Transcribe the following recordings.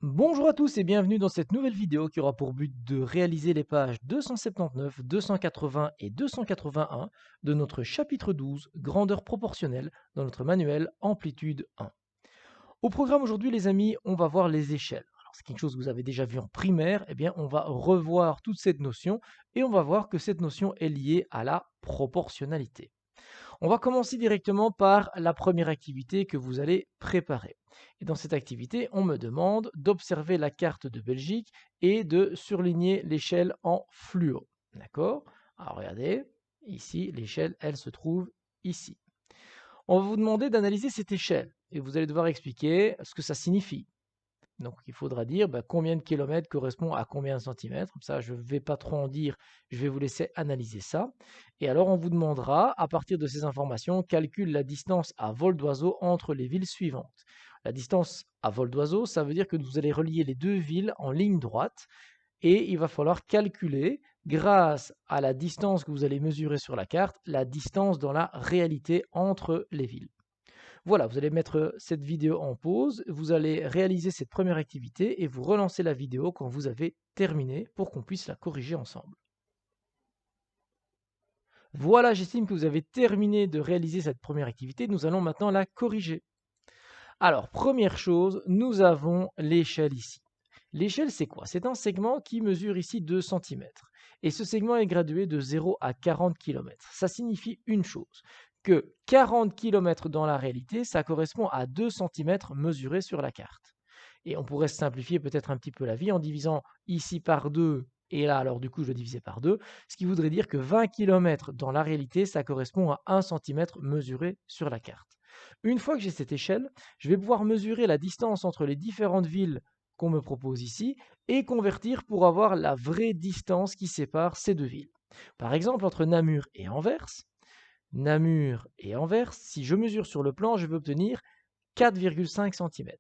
Bonjour à tous et bienvenue dans cette nouvelle vidéo qui aura pour but de réaliser les pages 279, 280 et 281 de notre chapitre 12, grandeur proportionnelle, dans notre manuel Amplitude 1. Au programme aujourd'hui les amis, on va voir les échelles. Alors c'est quelque chose que vous avez déjà vu en primaire, eh bien on va revoir toute cette notion et on va voir que cette notion est liée à la proportionnalité. On va commencer directement par la première activité que vous allez préparer. Et dans cette activité, on me demande d'observer la carte de Belgique et de surligner l'échelle en fluo. D'accord? Alors regardez, ici, l'échelle, elle se trouve ici. On va vous demander d'analyser cette échelle et vous allez devoir expliquer ce que ça signifie. Donc il faudra dire combien de kilomètres correspond à combien de centimètres. Comme ça, je ne vais pas trop en dire, je vais vous laisser analyser ça. Et alors on vous demandera, à partir de ces informations, calcule la distance à vol d'oiseau entre les villes suivantes. La distance à vol d'oiseau, ça veut dire que vous allez relier les deux villes en ligne droite et il va falloir calculer, grâce à la distance que vous allez mesurer sur la carte, la distance dans la réalité entre les villes. Voilà, vous allez mettre cette vidéo en pause, vous allez réaliser cette première activité et vous relancez la vidéo quand vous avez terminé pour qu'on puisse la corriger ensemble. Voilà, j'estime que vous avez terminé de réaliser cette première activité. Nous allons maintenant la corriger. Alors, première chose, nous avons l'échelle ici. L'échelle, c'est quoi? C'est un segment qui mesure ici 2 cm. Et ce segment est gradué de 0 à 40 km. Ça signifie une chose, que 40 km dans la réalité, ça correspond à 2 cm mesurés sur la carte. Et on pourrait simplifier peut-être un petit peu la vie en divisant ici par 2, et là, alors du coup, je vais diviser par 2, ce qui voudrait dire que 20 km dans la réalité, ça correspond à 1 cm mesuré sur la carte. Une fois que j'ai cette échelle, je vais pouvoir mesurer la distance entre les différentes villes qu'on me propose ici et convertir pour avoir la vraie distance qui sépare ces deux villes. Par exemple, entre Namur et Anvers, si je mesure sur le plan, je vais obtenir 4,5 cm.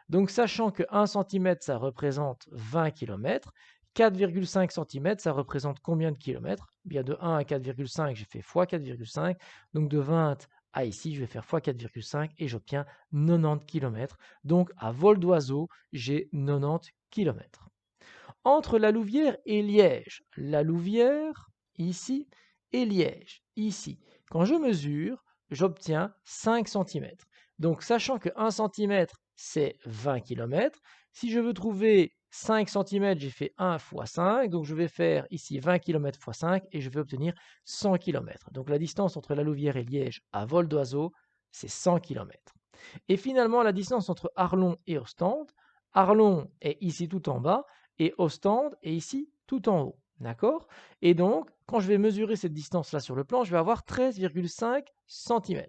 Donc sachant que 1 cm, ça représente 20 km, 4,5 cm, ça représente combien de kilomètres? Bien de 1 à 4,5, j'ai fait x 4,5. Donc de 20 à ici, je vais faire x 4,5 et j'obtiens 90 km. Donc à vol d'oiseau, j'ai 90 km. Entre la Louvière et Liège, la Louvière, ici, et Liège, ici. Quand je mesure, j'obtiens 5 cm. Donc, sachant que 1 cm, c'est 20 km, si je veux trouver 5 cm, j'ai fait 1 fois 5, donc je vais faire ici 20 km fois 5 et je vais obtenir 100 km. Donc la distance entre la Louvière et Liège à vol d'oiseau, c'est 100 km. Et finalement, la distance entre Arlon et Ostende, Arlon est ici tout en bas et Ostende est ici tout en haut. D'accord? Et donc, quand je vais mesurer cette distance-là sur le plan, je vais avoir 13,5 cm.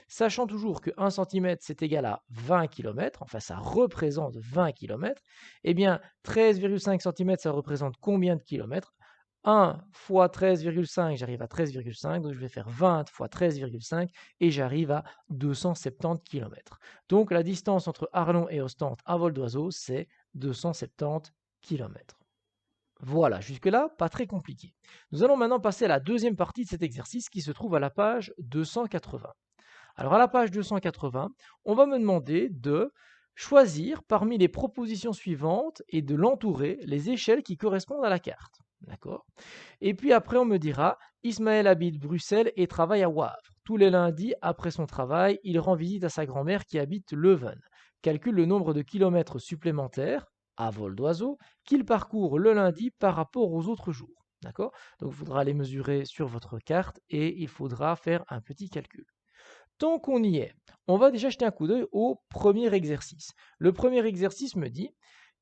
Sachant toujours que 1 cm, c'est égal à 20 km, enfin ça représente 20 km, eh bien 13,5 cm, ça représente combien de kilomètres? 1 fois 13,5, j'arrive à 13,5, donc je vais faire 20 fois 13,5 et j'arrive à 270 km. Donc la distance entre Arlon et Ostende à vol d'oiseau, c'est 270 km. Voilà, jusque-là, pas très compliqué. Nous allons maintenant passer à la deuxième partie de cet exercice qui se trouve à la page 280. Alors à la page 280, on va me demander de choisir parmi les propositions suivantes et de l'entourer les échelles qui correspondent à la carte. D'accord? Et puis après, on me dira, Ismaël habite Bruxelles et travaille à Wavre. Tous les lundis, après son travail, il rend visite à sa grand-mère qui habite Leuven. Calcule le nombre de kilomètres supplémentaires, à vol d'oiseau, qu'il parcourt le lundi par rapport aux autres jours. D'accord? Donc il faudra les mesurer sur votre carte et il faudra faire un petit calcul. Tant qu'on y est, on va déjà jeter un coup d'œil au premier exercice. Le premier exercice me dit,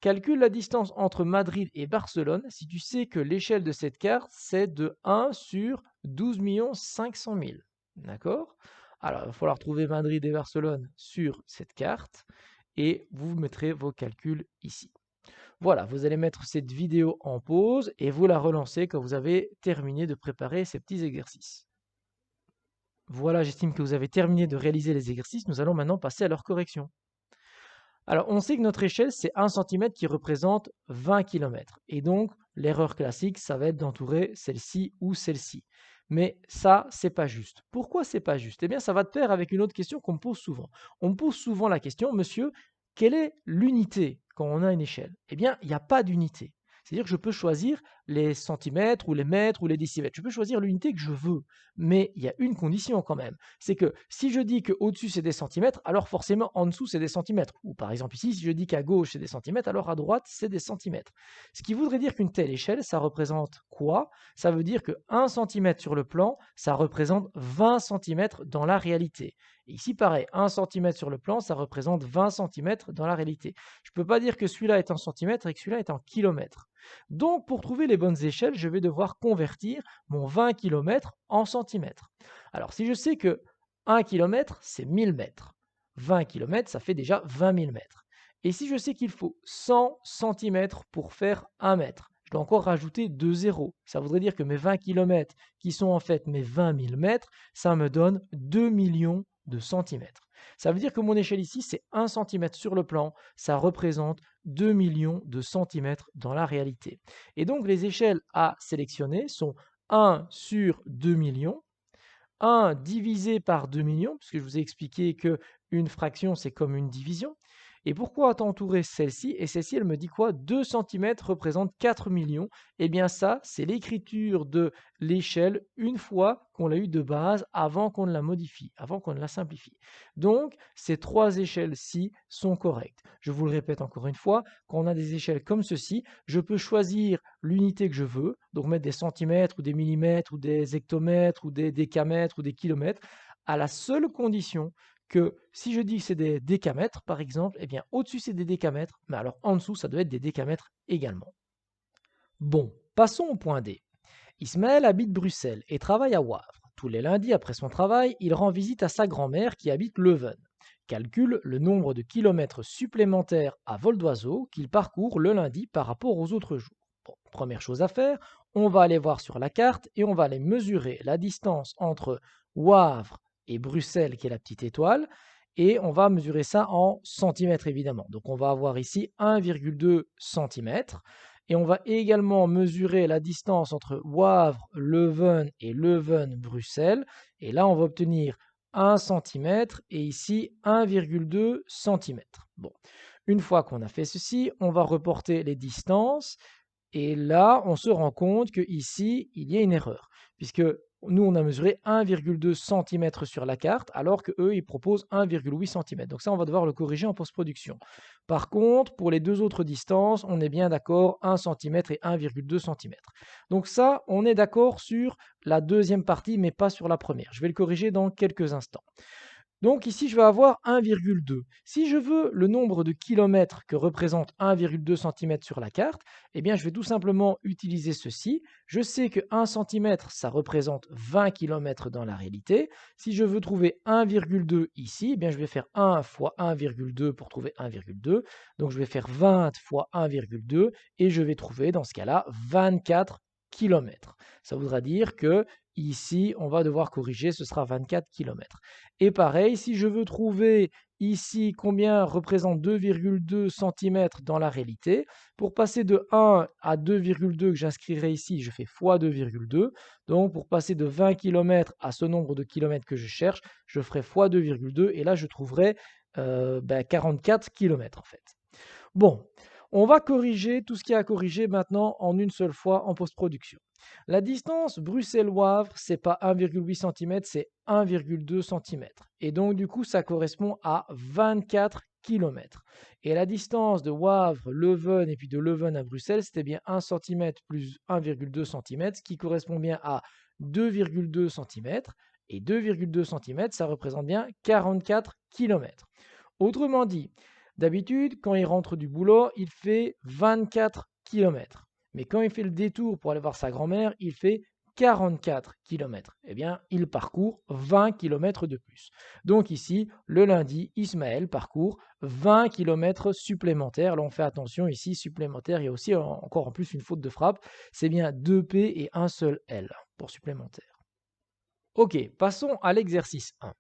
calcule la distance entre Madrid et Barcelone si tu sais que l'échelle de cette carte, c'est de 1 sur 12 500 000. D'accord? Alors, il va falloir trouver Madrid et Barcelone sur cette carte et vous mettrez vos calculs ici. Voilà, vous allez mettre cette vidéo en pause et vous la relancez quand vous avez terminé de préparer ces petits exercices. Voilà, j'estime que vous avez terminé de réaliser les exercices. Nous allons maintenant passer à leur correction. Alors, on sait que notre échelle, c'est 1 cm qui représente 20 km. Et donc, l'erreur classique, ça va être d'entourer celle-ci ou celle-ci. Mais ça, c'est pas juste. Pourquoi c'est pas juste? Eh bien, ça va de pair avec une autre question qu'on me pose souvent. On me pose souvent la question, monsieur, quelle est l'unité quand on a une échelle? Eh bien, il n'y a pas d'unité. C'est-à-dire que je peux choisir les centimètres ou les mètres ou les décimètres. Je peux choisir l'unité que je veux. Mais il y a une condition quand même. C'est que si je dis qu'au-dessus c'est des centimètres, alors forcément en dessous c'est des centimètres. Ou par exemple ici, si je dis qu'à gauche c'est des centimètres, alors à droite c'est des centimètres. Ce qui voudrait dire qu'une telle échelle, ça représente quoi? Ça veut dire que 1 centimètre sur le plan, ça représente 20 centimètres dans la réalité. Et ici, pareil, 1 centimètre sur le plan, ça représente 20 centimètres dans la réalité. Je ne peux pas dire que celui-là est en centimètres et que celui-là est en kilomètres. Donc, pour trouver les bonnes échelles, je vais devoir convertir mon 20 km en centimètres. Alors, si je sais que 1 km, c'est 1000 mètres, 20 km, ça fait déjà 20 000 mètres. Et si je sais qu'il faut 100 centimètres pour faire 1 mètre, je dois encore rajouter 2 zéros. Ça voudrait dire que mes 20 km, qui sont en fait mes 20 000 mètres, ça me donne 2 millions de centimètres. Ça veut dire que mon échelle ici, c'est 1 centimètre sur le plan, ça représente 2 millions de centimètres dans la réalité. Et donc les échelles à sélectionner sont 1 sur 2 millions, 1 divisé par 2 millions, puisque je vous ai expliqué qu'une fraction, c'est comme une division. Et pourquoi t'entourer celle-ci? Et celle-ci, elle me dit quoi? 2 centimètres représente 4 millions. Eh bien ça, c'est l'écriture de l'échelle une fois qu'on l'a eu de base, avant qu'on ne la modifie, avant qu'on ne la simplifie. Donc, ces trois échelles-ci sont correctes. Je vous le répète encore une fois, quand on a des échelles comme ceci, je peux choisir l'unité que je veux, donc mettre des centimètres ou des millimètres ou des hectomètres ou des décamètres ou des kilomètres, à la seule condition que si je dis que c'est des décamètres, par exemple, eh bien au-dessus c'est des décamètres, mais alors en dessous ça doit être des décamètres également. Bon, passons au point D. Ismaël habite Bruxelles et travaille à Wavre. Tous les lundis après son travail, il rend visite à sa grand-mère qui habite Leuven. Calcule le nombre de kilomètres supplémentaires à vol d'oiseau qu'il parcourt le lundi par rapport aux autres jours. Bon, première chose à faire, on va aller voir sur la carte et on va aller mesurer la distance entre Wavre et Bruxelles, qui est la petite étoile, et on va mesurer ça en centimètres évidemment. Donc on va avoir ici 1,2 cm. Et on va également mesurer la distance entre Wavre, Leuven et Leuven-Bruxelles. Et là, on va obtenir 1 cm et ici 1,2 cm. Bon, une fois qu'on a fait ceci, on va reporter les distances. Et là, on se rend compte qu'ici, il y a une erreur. Puisque nous, on a mesuré 1,2 cm sur la carte, alors qu'eux, ils proposent 1,8 cm. Donc ça, on va devoir le corriger en post-production. Par contre, pour les deux autres distances, on est bien d'accord, 1 cm et 1,2 cm. Donc ça, on est d'accord sur la deuxième partie, mais pas sur la première. Je vais le corriger dans quelques instants. Donc ici, je vais avoir 1,2. Si je veux le nombre de kilomètres que représente 1,2 cm sur la carte, eh bien, je vais tout simplement utiliser ceci. Je sais que 1 cm, ça représente 20 km dans la réalité. Si je veux trouver 1,2 ici, eh bien, je vais faire 1 fois 1,2 pour trouver 1,2. Donc, je vais faire 20 fois 1,2 et je vais trouver, dans ce cas-là, 24 km. Ça voudra dire que ici, on va devoir corriger, ce sera 24 km. Et pareil, si je veux trouver ici combien représente 2,2 cm dans la réalité, pour passer de 1 à 2,2 que j'inscrirai ici, je fais fois 2,2. Donc pour passer de 20 km à ce nombre de kilomètres que je cherche, je ferai fois 2,2 et là je trouverai 44 km en fait. Bon, on va corriger tout ce qu'il y a à corriger maintenant en une seule fois en post-production. La distance Bruxelles-Wavre, ce n'est pas 1,8 cm, c'est 1,2 cm. Et donc, du coup, ça correspond à 24 km. Et la distance de Wavre, Leuven et puis de Leuven à Bruxelles, c'était bien 1 cm plus 1,2 cm, ce qui correspond bien à 2,2 cm. Et 2,2 cm, ça représente bien 44 km. Autrement dit, d'habitude, quand il rentre du boulot, il fait 24 km. Mais quand il fait le détour pour aller voir sa grand-mère, il fait 44 km. Eh bien, il parcourt 20 km de plus. Donc ici, le lundi, Ismaël parcourt 20 km supplémentaires. Là, on fait attention ici, supplémentaire. Il y a aussi encore en plus une faute de frappe. C'est bien 2P et un seul L pour supplémentaire. Ok, passons à l'exercice 1.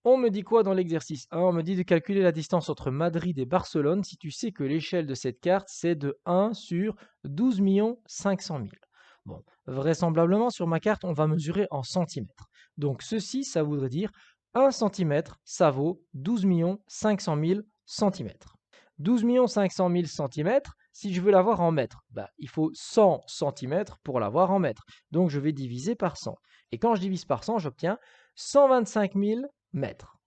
On me dit quoi dans l'exercice 1? On me dit de calculer la distance entre Madrid et Barcelone si tu sais que l'échelle de cette carte, c'est de 1 sur 12 500 000. Bon, vraisemblablement, sur ma carte, on va mesurer en centimètres. Donc ceci, ça voudrait dire 1 cm, ça vaut 12 500 000 centimètres. 12 500 000 centimètres, si je veux l'avoir en mètres, il faut 100 centimètres pour l'avoir en mètres. Donc, je vais diviser par 100. Et quand je divise par 100, j'obtiens 125 000 mètres.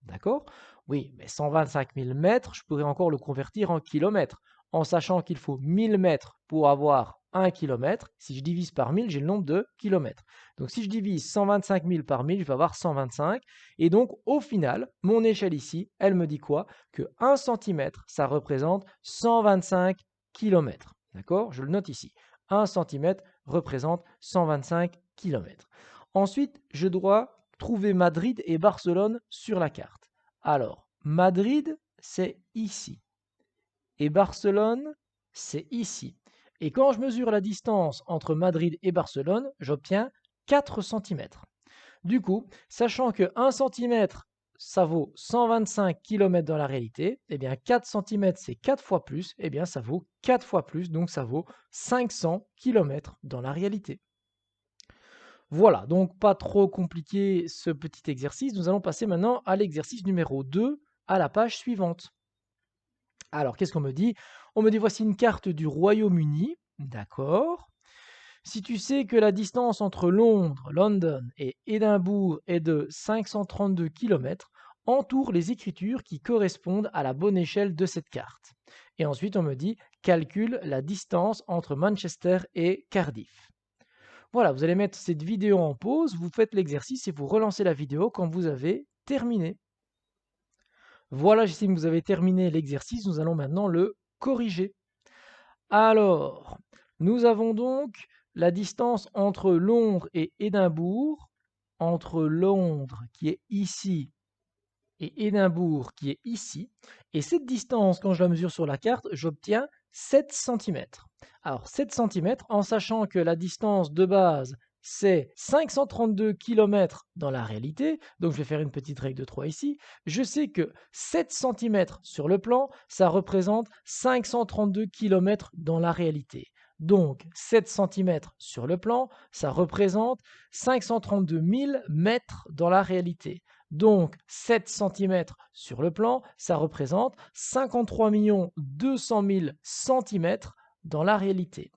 D'accord? Oui, mais 125 000 mètres, je pourrais encore le convertir en kilomètres, en sachant qu'il faut 1000 mètres pour avoir 1 kilomètre. Si je divise par 1000, j'ai le nombre de kilomètres. Donc si je divise 125 000 par 1000, je vais avoir 125. Et donc au final, mon échelle ici, elle me dit quoi? Que 1 centimètre, ça représente 125 kilomètres. D'accord? Je le note ici. 1 centimètre représente 125 kilomètres. Ensuite, je dois trouver Madrid et Barcelone sur la carte. Alors, Madrid, c'est ici. Et Barcelone, c'est ici. Et quand je mesure la distance entre Madrid et Barcelone, j'obtiens 4 cm. Du coup, sachant que 1 cm, ça vaut 125 km dans la réalité, eh bien 4 cm, c'est 4 fois plus, eh bien ça vaut 4 fois plus, donc ça vaut 500 km dans la réalité. Voilà, donc pas trop compliqué ce petit exercice. Nous allons passer maintenant à l'exercice numéro 2, à la page suivante. Alors, qu'est-ce qu'on me dit? On me dit, voici une carte du Royaume-Uni. D'accord. Si tu sais que la distance entre Londres, London et Édimbourg est de 532 km, entoure les écritures qui correspondent à la bonne échelle de cette carte. Et ensuite, on me dit, calcule la distance entre Manchester et Cardiff. Voilà, vous allez mettre cette vidéo en pause, vous faites l'exercice et vous relancez la vidéo quand vous avez terminé. Voilà, j'estime que vous avez terminé l'exercice, nous allons maintenant le corriger. Alors, nous avons donc la distance entre Londres et Édimbourg, entre Londres qui est ici et Édimbourg qui est ici. Et cette distance, quand je la mesure sur la carte, j'obtiens 7 cm. Alors 7 cm, en sachant que la distance de base, c'est 532 km dans la réalité, donc je vais faire une petite règle de 3 ici, je sais que 7 cm sur le plan, ça représente 532 km dans la réalité. Donc 7 cm sur le plan, ça représente 532 000 mètres dans la réalité. Donc 7 cm sur le plan, ça représente 53 200 000 cm dans la réalité.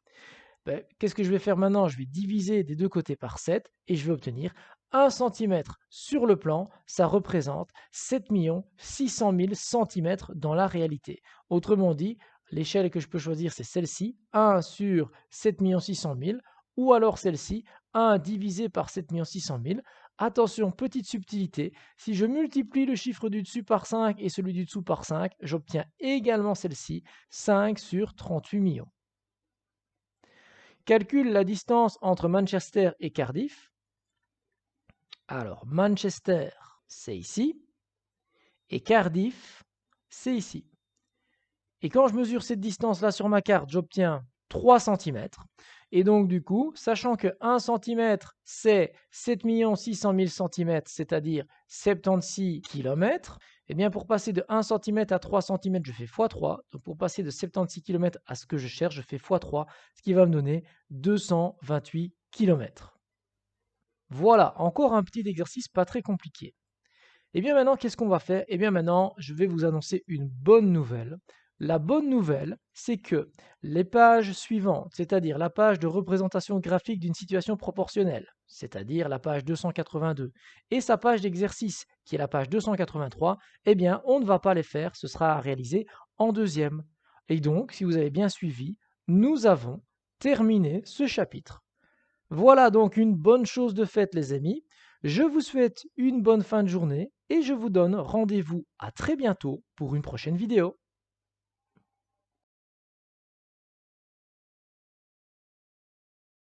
Qu'est-ce que je vais faire maintenant? Je vais diviser des deux côtés par 7 et je vais obtenir 1 cm sur le plan, ça représente 7 600 000 cm dans la réalité. Autrement dit, l'échelle que je peux choisir, c'est celle-ci, 1 sur 7 600 000, ou alors celle-ci, 1 divisé par 7 600 000. Attention, petite subtilité, si je multiplie le chiffre du dessus par 5 et celui du dessous par 5, j'obtiens également celle-ci, 5 sur 38 millions. Calcule la distance entre Manchester et Cardiff. Alors, Manchester, c'est ici, et Cardiff, c'est ici. Et quand je mesure cette distance-là sur ma carte, j'obtiens 3 cm. Et donc, du coup, sachant que 1 cm, c'est 7 600 000 cm, c'est-à-dire 76 km, eh bien, pour passer de 1 cm à 3 cm, je fais x3. Donc, pour passer de 76 km à ce que je cherche, je fais x3, ce qui va me donner 228 km. Voilà, encore un petit exercice pas très compliqué. Et bien maintenant, qu'est-ce qu'on va faire? Et bien maintenant, je vais vous annoncer une bonne nouvelle. La bonne nouvelle, c'est que les pages suivantes, c'est-à-dire la page de représentation graphique d'une situation proportionnelle, c'est-à-dire la page 282, et sa page d'exercice, qui est la page 283, eh bien, on ne va pas les faire, ce sera à réaliser en deuxième. Et donc, si vous avez bien suivi, nous avons terminé ce chapitre. Voilà donc une bonne chose de faite, les amis. Je vous souhaite une bonne fin de journée et je vous donne rendez-vous à très bientôt pour une prochaine vidéo.